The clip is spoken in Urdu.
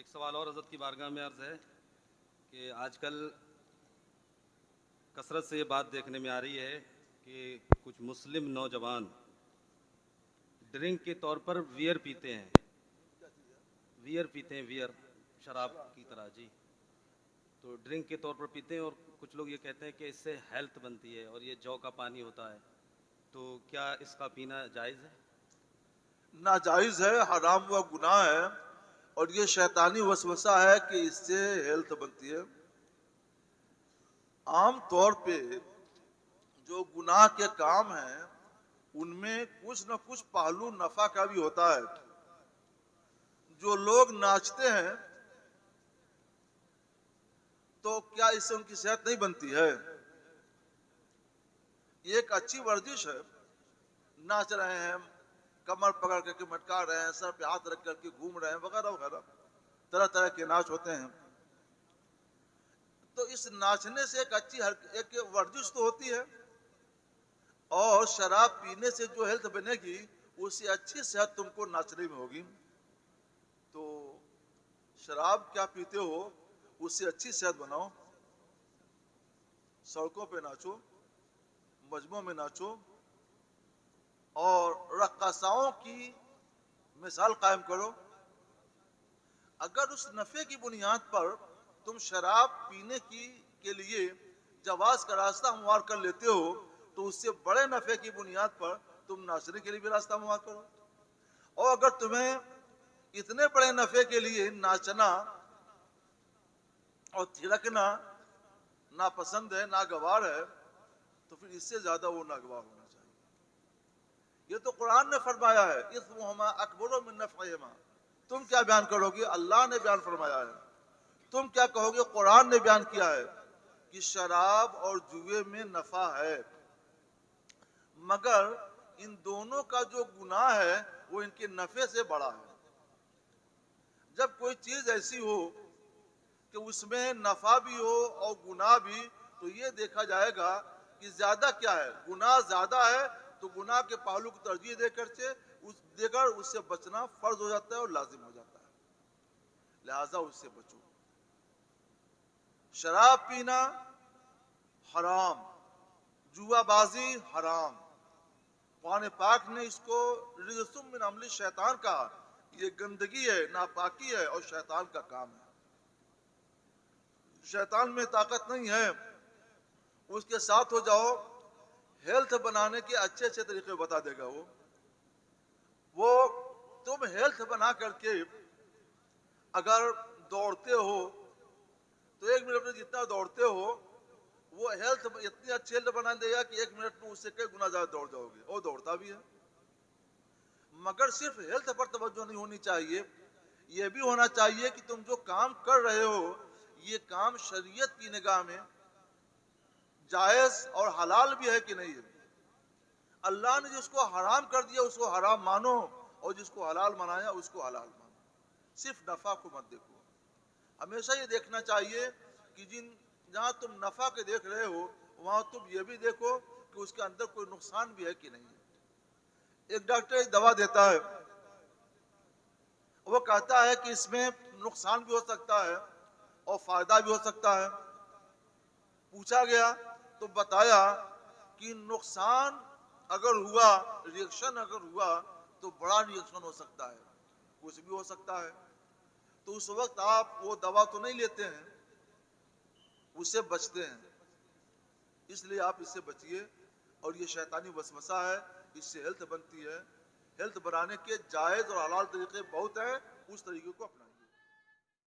ایک سوال اور حضرت کی بارگاہ میں عرض ہے کہ آج کل کثرت سے یہ بات دیکھنے میں آ رہی ہے کہ کچھ مسلم نوجوان ڈرنک کے طور پر ویئر پیتے ہیں، ویئر شراب کی طرح جی، تو ڈرنک کے طور پر پیتے ہیں، اور کچھ لوگ یہ کہتے ہیں کہ اس سے ہیلتھ بنتی ہے اور یہ جو کا پانی ہوتا ہے، تو کیا اس کا پینا جائز ہے؟ ناجائز ہے، حرام و گناہ ہے، اور یہ شیطانی وسوسہ ہے کہ اس سے ہیلتھ بنتی ہے۔ عام طور پہ جو گناہ کے کام ہیں ان میں کچھ نہ کچھ پہلو نفع کا بھی ہوتا ہے۔ جو لوگ ناچتے ہیں تو کیا اس سے ان کی صحت نہیں بنتی ہے؟ یہ ایک اچھی ورزش ہے، ناچ رہے ہیں، کمر پکڑ کر کے مٹکا رہے ہیں، سر پہ ہاتھ رکھ کر کے گھوم رہے ہیں، وغیرہ وغیرہ، طرح طرح کے ناچ ہوتے ہیں۔ تو اس ناچنے سے ایک ورزش تو ہوتی ہے، اور شراب پینے سے جو ہیلتھ بنے گی اس سے اچھی صحت تم کو ناچنے میں ہوگی۔ تو شراب کیا پیتے ہو، اس سے اچھی صحت بناؤ، سڑکوں پہ ناچو، مجمعوں میں ناچو، اور رقاصاؤں کی مثال قائم کرو۔ اگر اس نفع کی بنیاد پر تم شراب پینے کے لیے جواز کا راستہ ہموار کر لیتے ہو، تو اس سے بڑے نفع کی بنیاد پر تم ناچنے کے لیے بھی راستہ ہموار کرو۔ اور اگر تمہیں اتنے بڑے نفع کے لیے ناچنا اور تھرکنا ناپسند ہے، ناگوار ہے، تو پھر اس سے زیادہ وہ ناگوار ہونا چاہیے۔ یہ تو قرآن نے فرمایا ہے، اثمہما اکبر من نفعہما۔ تم کیا بیان کرو گے؟ اللہ نے بیان فرمایا ہے۔ تم کیا کہو گے؟ قرآن نے بیان کیا ہے کہ شراب اور جوئے میں نفع ہے، مگر ان دونوں کا جو گناہ ہے وہ ان کے نفع سے بڑا ہے۔ جب کوئی چیز ایسی ہو کہ اس میں نفع بھی ہو اور گناہ بھی، تو یہ دیکھا جائے گا کہ زیادہ کیا ہے۔ گناہ زیادہ ہے تو گناہ کے پہلو کو ترجیح دے کر اس سے بچنا فرض ہو جاتا ہے اور لازم ہو جاتا ہے، لہذا اس سے بچو۔ شراب پینا حرام، جوا بازی حرام۔ قرآن پاک نے اس کو رجس من عمل شیطان کہا، یہ گندگی ہے، ناپاکی ہے اور شیطان کا کام ہے۔ شیطان میں طاقت نہیں ہے، اس کے ساتھ ہو جاؤ، ہیلتھ بنانے کے اچھے اچھے طریقے بتا دے گا۔ وہ تم ہیلتھ بنا کر کے اگر دوڑتے ہو تو 1 منٹ میں جتنا دوڑتے ہو وہ ہیلتھ اتنی اچھی ہیلتھ بنا دے گا کہ 1 منٹ میں اس سے کئی گنا زیادہ دوڑ جاؤ گے، اور دوڑتا بھی ہے۔ مگر صرف ہیلتھ پر توجہ نہیں ہونی چاہیے، یہ بھی ہونا چاہیے کہ تم جو کام کر رہے ہو یہ کام شریعت کی نگاہ میں جائز اور حلال بھی ہے کہ نہیں ہے۔ اللہ نے جس کو حرام کر دیا اس کو حرام مانو، اور جس کو حلال منایا اس کو حلال مانو۔ صرف نفع کو مت دیکھو، ہمیشہ یہ دیکھنا چاہیے کہ جہاں تم نفع کے دیکھ رہے ہو وہاں تم یہ بھی دیکھو کہ اس کے اندر کوئی نقصان بھی ہے کہ نہیں ہے۔ ایک ڈاکٹر ایک دوا دیتا ہے، وہ کہتا ہے کہ اس میں نقصان بھی ہو سکتا ہے اور فائدہ بھی ہو سکتا ہے۔ پوچھا گیا تو بتایا کہ نقصان اگر ہوا، ریئیکشن اگر ہوا تو بڑا ریئیکشن ہو سکتا ہے، کچھ بھی ہو سکتا ہے۔ تو اس وقت آپ وہ دوا تو نہیں لیتے ہیں، اس سے بچتے ہیں۔ اس لیے آپ اس سے بچیے، اور یہ شیطانی وسوسہ ہے، اس سے ہیلتھ بنتی ہے۔ ہیلتھ بنانے کے جائز اور حلال طریقے بہت ہیں، اس طریقے کو اپنائیں۔